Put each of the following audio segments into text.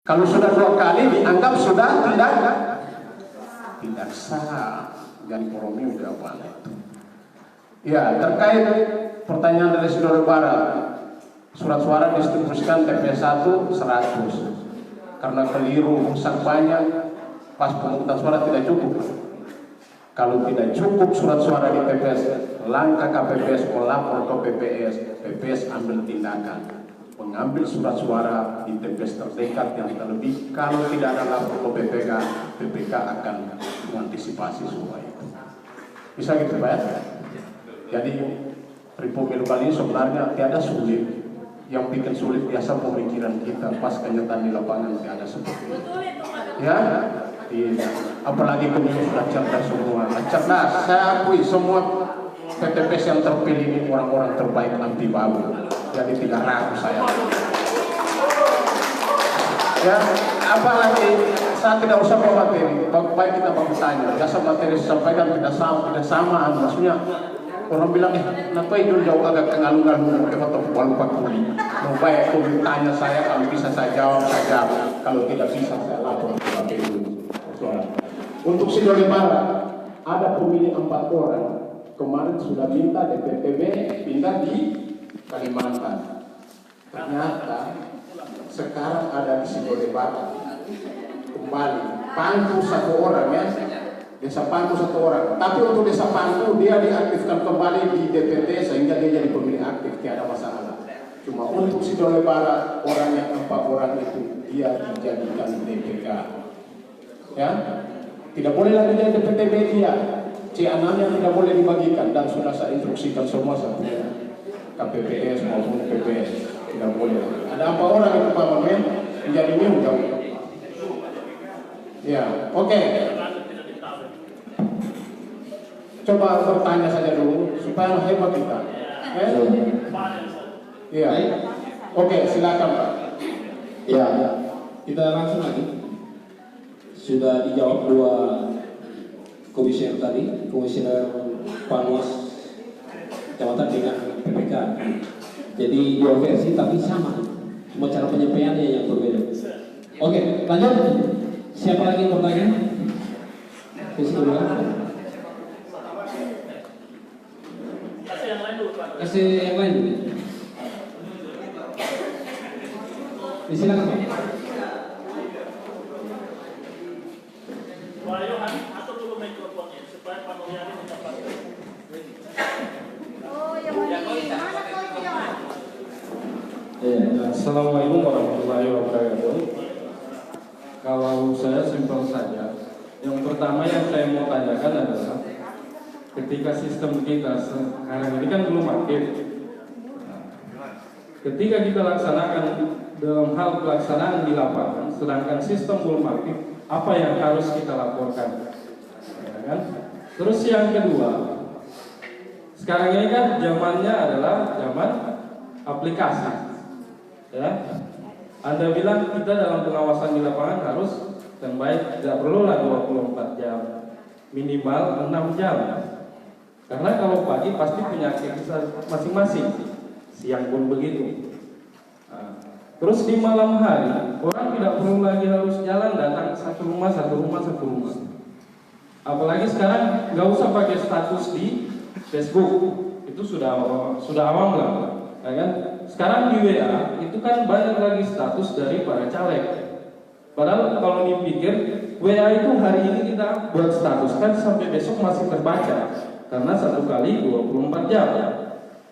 Kalau sudah 2 kali dianggap sudah tidak sah. Jadi Poromi udah banyak. Ya, terkait pertanyaan dari Saudara Barat, surat suara distribusikan TPS 1 100 karena keliru rusak banyak, pas pemungutan suara tidak cukup. Kalau tidak cukup surat suara di TPS, langkah KPPS melapor ke PPS, PPS ambil tindakan mengambil surat suara di TPS terdekat yang terlebih. Kalau tidak ada lapor ke PPK, PPK akan mengantisipasi semua itu. Bisa gitu Pak ya? Jadi Pemilu kali ini sebenarnya tiada sulit. Yang bikin sulit biasa pemikiran kita, pas kenyataan di lapangan tiada seperti itu. Ya, tidak. Apalagi pemilu sudah cerdas semua. Cerdas, saya akui semua PTPS yang terpilih ini orang-orang terbaik anti babu. Jadi tidak ragu saya. Ya, apalagi saya tidak usah bawa materi. Baik kita bertanya. Biasa materi disampaikan tidak sama. Maksudnya orang bilang kenapa itu jauh agak kengalung-galung atau lupa kuli. Baik aku bertanya saya, kalau bisa saya jawab saja. Kalau tidak bisa saya lapor ke KPU. Untuk Sidoli Barat ada pemilih 4 orang. Kemarin sudah minta DPTB pindah di Kalimantan. Ternyata sekarang ada di Sidoli Barat. Kembali Pangku 1 orang ya. Desa Pangku 1 orang. Tapi untuk Desa Pangku dia diaktifkan kembali di DPT sehingga dia jadi pemilih aktif, tidak ada masalah. Cuma untuk Sidoli Barat orang yang 4 orang itu dia dijadikan DPK. Ya, tidak boleh lagi jadi DPTB dia. C6-nya tidak boleh dibagikan dan sudah saya instruksikan semua satunya. KPPS maupun PPS tidak boleh. Ada 4 orang itu Pak Mamen menjadi mudah. Ya, oke. Coba bertanya saja dulu supaya hebat kita. Iya. Oke, silakan Pak. Ya, kita langsung lagi. Sudah dijawab 2 komisioner tadi, komisioner Panwas Kecamatan dengan PPK. Jadi 2 versi tapi sama, cuma cara penyampaiannya yang berbeda. Oke, lanjut. Siapa lagi yang bertanya? Versi kedua. Kasih yang lain dulu. Silakan Pak. Atau dulu mikrofonnya supaya Pak Mulyadi mendapatkan. Assalamualaikum warahmatullahi wabarakatuh. Kalau saya simpel saja. Yang pertama yang saya mau tanyakan adalah ketika sistem kita sekarang ini kan belum aktif. Ketika kita laksanakan dalam hal pelaksanaan di lapangan, sedangkan sistem belum aktif, apa yang harus kita laporkan? Ya kan? Terus yang kedua, sekarang ini kan zamannya adalah zaman aplikasi. Ya, Anda bilang kita dalam pengawasan di lapangan harus yang baik, tidak perlulah 24 jam, minimal 6 jam. Karena kalau pagi pasti punya aktivitas masing-masing, siang pun begitu. Nah, terus di malam hari orang tidak perlu lagi harus jalan datang satu rumah. Apalagi sekarang nggak usah pakai status di Facebook, itu sudah awam lah, ya kan? Sekarang di WA itu kan banyak lagi status dari para caleg. Padahal kalau dipikir WA itu hari ini kita buat status kan sampai besok masih terbaca karena 1 kali 24 jam.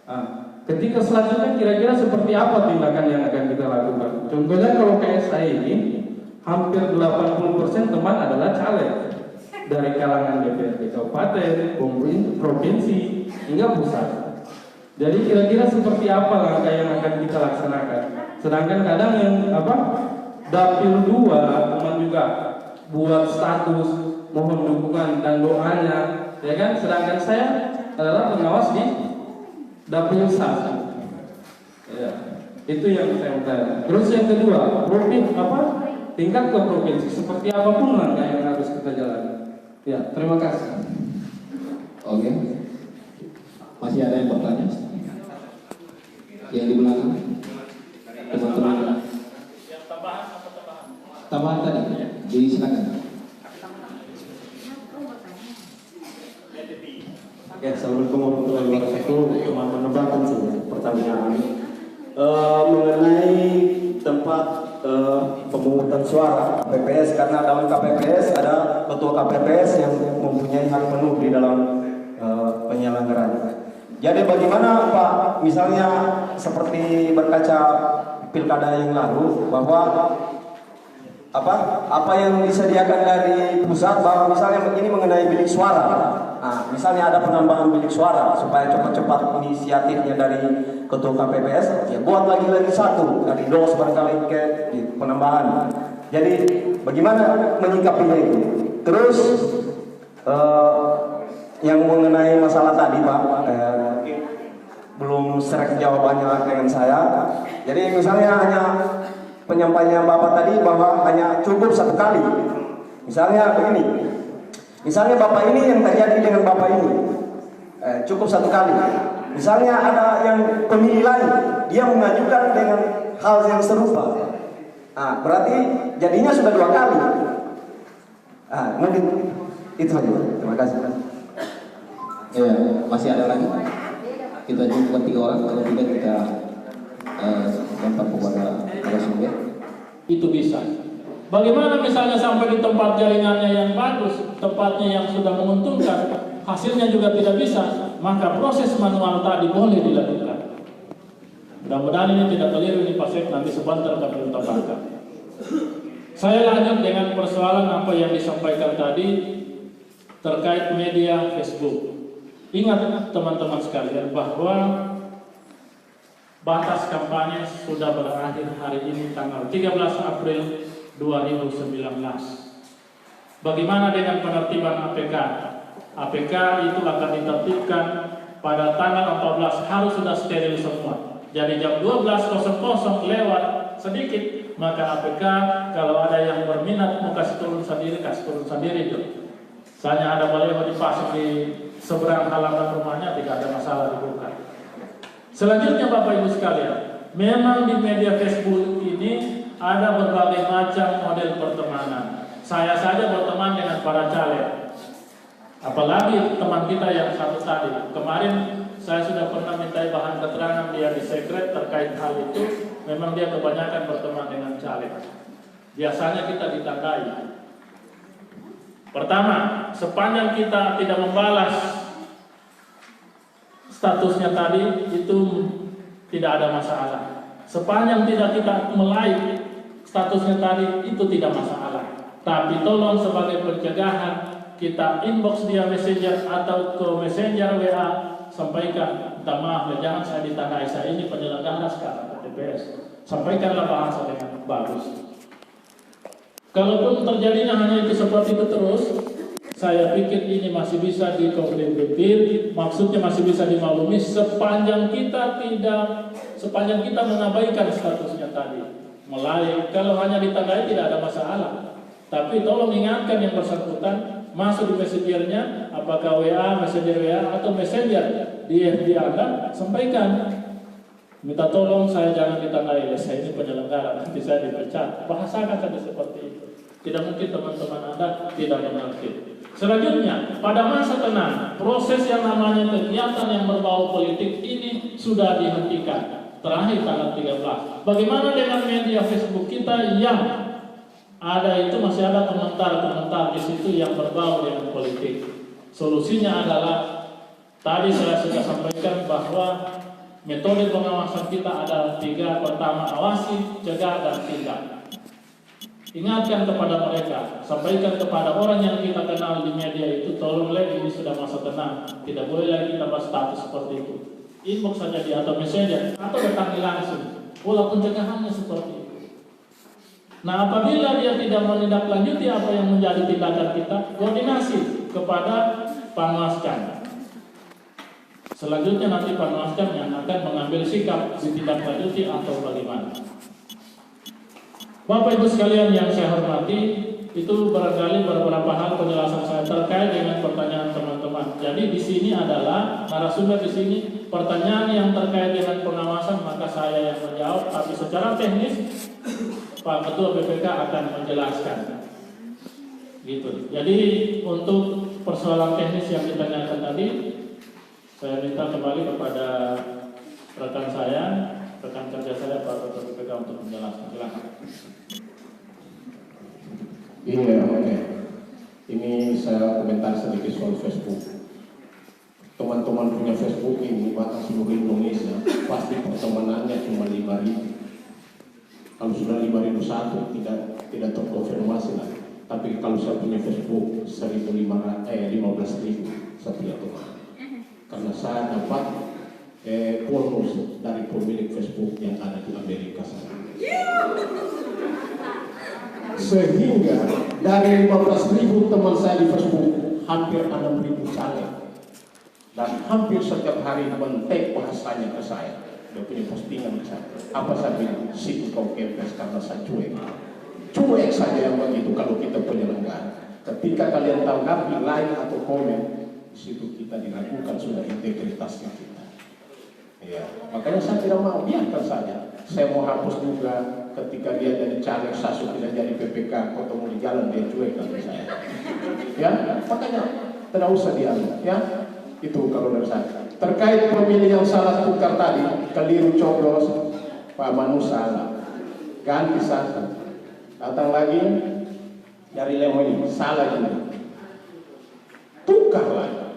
Nah, ketika selanjutnya kira-kira seperti apa tindakan yang akan kita lakukan? Contohnya kalau kayak saya ini hampir 80% teman adalah caleg dari kalangan DPRD kabupaten, provinsi hingga pusat. Jadi kira-kira seperti apa langkah yang akan kita laksanakan? Sedangkan kadang yang Dapil 2 teman juga buat status mohon dukungan dan doanya, ya kan? Sedangkan saya adalah pengawas di Dapil 1. Ya, itu yang saya utarakan. Terus yang kedua, tingkat ke provinsi, seperti apapun langkah yang harus kita jalani. Ya, terima kasih. Oke. Masih ada yang bertanya? Yang di belakang, teman-teman. Yang tambahan apa tambahan? Tambahan tadi, silakan. Oke, Assalamualaikum warahmatullahi wabarakatuh. Cuma menambahkan saja pertanyaan mengenai tempat pemungutan suara KPPS, karena dalam KPPS ada ketua KPPS yang mempunyai hak penuh di dalam penyelenggaraan. Jadi bagaimana Pak, misalnya seperti berkaca pilkada yang lalu bahwa apa yang disediakan dari pusat, bahwa misalnya ini mengenai bilik suara. Nah, misalnya ada penambahan bilik suara supaya cepat-cepat inisiatifnya dari ketua KPPS, ya buat lagi satu dari DOS barangkali ke penambahan. Jadi bagaimana menyikapinya itu? Terus yang mengenai masalah tadi Pak, belum serek jawabannya dengan saya. Jadi misalnya hanya penyampaian Bapak tadi bahwa hanya cukup satu kali. Misalnya begini, misalnya Bapak ini yang terjadi dengan Bapak ini cukup satu kali. Misalnya ada yang pemilih lain, dia mengajukan dengan hal yang serupa. Nah, berarti jadinya sudah 2 kali. Mungkin itu saja. Terima kasih. Ya, masih ada lagi. Kita cukup 3 orang, kalau tidak kita kontak kepada narasumber. Itu bisa. Bagaimana misalnya sampai di tempat jaringannya yang bagus, tempatnya yang sudah menguntungkan, hasilnya juga tidak bisa, maka proses manual tadi boleh dilakukan. Mudah-mudahan ini tidak keliru, ini Pak Sek, nanti sebentar kami tambahkan. Saya lanjut dengan persoalan apa yang disampaikan tadi terkait media Facebook. Ingat teman-teman sekalian bahwa batas kampanye sudah berakhir hari ini tanggal 13 April 2019. Bagaimana dengan penertiban APK? APK itu akan ditertibkan pada tanggal 14, harus sudah steril semua. Jadi jam 12.00 lewat sedikit, maka APK kalau ada yang berminat mau kasih turun sendiri itu. Misalnya ada baliho dipasang di seberang halaman rumahnya, tidak ada masalah dibuka. Selanjutnya Bapak Ibu sekalian, memang di media Facebook ini ada berbagai macam model pertemanan. Saya saja berteman dengan para caleg, apalagi teman kita yang satu tadi. Kemarin saya sudah pernah minta bahan keterangan dia di sekret terkait hal itu. Memang dia kebanyakan berteman dengan caleg. Biasanya kita ditandai. Pertama, sepanjang kita tidak membalas statusnya tadi, itu tidak ada masalah. Sepanjang tidak kita like statusnya tadi, itu tidak masalah. Tapi tolong sebagai pencegahan, kita inbox dia messenger atau ke messenger WA, sampaikan, minta maaf ya, jangan saya ditandai, saya ini penyelenggara sekarang KPPS. Sampaikanlah bahasa dengan bagus. Kalaupun terjadinya hanya itu seperti itu terus, saya pikir ini masih bisa dikoordinir, maksudnya masih bisa dimaklumi sepanjang kita mengabaikan statusnya tadi. Melalui, kalau hanya ditandai tidak ada masalah. Tapi tolong ingatkan yang bersangkutan, masuk di messengernya, apakah WA, messenger WA atau messenger di FB Anda, sampaikan. Minta tolong saya jangan ditandai, saya ini penyelenggara, nanti saya dipecat. Bahasakan saja seperti itu. Tidak mungkin teman-teman Anda tidak mengerti. Selanjutnya, pada masa tenang, proses yang namanya kegiatan yang berbau politik ini sudah dihentikan. Terakhir tanggal 13. Bagaimana dengan media Facebook kita yang ada itu masih ada komentar-komentar di situ yang berbau dengan politik? Solusinya adalah tadi saya sudah sampaikan bahwa metode pengawasan kita ada 3. Pertama, awasi, cegah, dan tindak. Ingatkan kepada mereka, sampaikan kepada orang yang kita kenal di media itu, tolonglah ini sudah masa tenang, tidak boleh lagi tambah status seperti itu. Inbox saja dia atau messenger atau datangi langsung, pola pencegahannya seperti itu. Nah, apabila dia tidak menindaklanjuti apa yang menjadi tindakan kita, koordinasi kepada Panwascam. Selanjutnya nanti Panwascam yang akan mengambil sikap ditindaklanjuti atau bagaimana. Bapak Ibu sekalian yang saya hormati, itu barangkali beberapa hal penjelasan saya terkait dengan pertanyaan teman-teman. Jadi di sini adalah narasumber di sini pertanyaan yang terkait dengan pengawasan, maka saya yang menjawab. Tapi secara teknis Pak Ketua BPK akan menjelaskan. Gitu. Jadi untuk persoalan teknis yang ditanyakan tadi, saya minta kembali kepada rekan saya, rekan kerja saya Pak Ketua BPK untuk menjelaskan. Silakan. Iya, oke. Ini saya komentar sedikit soal Facebook. Teman-teman punya Facebook ini bahkan seluruh Indonesia pasti pertemanannya cuma 5.000. Kalau sudah 5.001 tidak terkonfirmasi lah. Tapi kalau saya punya Facebook 15.000 saya punya teman. Karena saya dapat bonus dari pemilik Facebook yang ada di Amerika sana. Sehingga dari 15.000 teman saya di Facebook hampir 6.000 caleg. Dan hampir setiap hari men-tag bahasanya ke saya. Dia punya postingan ke saya. Apa saya bilang? Situ kau kempes karena saya cuek. Cuek saja yang begitu kalau kita penyelenggara. Ketika kalian tanggapi, like atau komen, di situ kita diragukan sudah integritasnya kita. Ya, makanya saya tidak mau, biarkan saja. Saya mau hapus juga ketika dia jadi caleg, Sasu tidak jadi PPK, ketemu di jalan dia cuek dengan saya. Ya, makanya tidak usah dialog. Ya, itu kalau dari saya. Terkait pemilih yang salah tukar tadi, keliru coblos, Pak Manu salah, ganti satu, datang lagi dari Lemo ini salah juga, tukar lagi.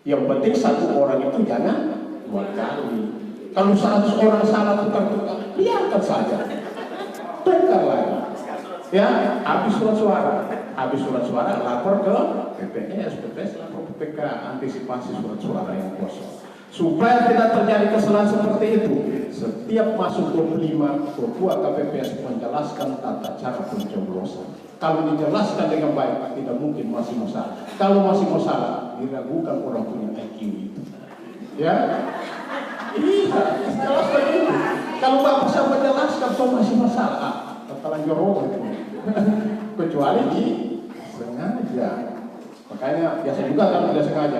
Yang penting satu orang itu jangan 2 kali. Kalau 100 orang salah tukar, biarkan saja, tukar lagi. Ya, habis surat suara, lapor ke PPS lapor ke PPK, antisipasi surat suara yang kosong. Supaya tidak terjadi kesalahan seperti itu, setiap masuk 25, ketua KPPS menjelaskan tata cara pencoblosan. Kalau dijelaskan dengan baik, tidak mungkin masih masalah. Kalau masih masalah, diragukan orang punya IQ itu. Ya, iya, jelaskan itu. Kalau Bapak bisa menjelaskan, kok masih masalah, bakalan jorong. Kecuali di sengaja. Makanya biasa juga kan tidak sengaja.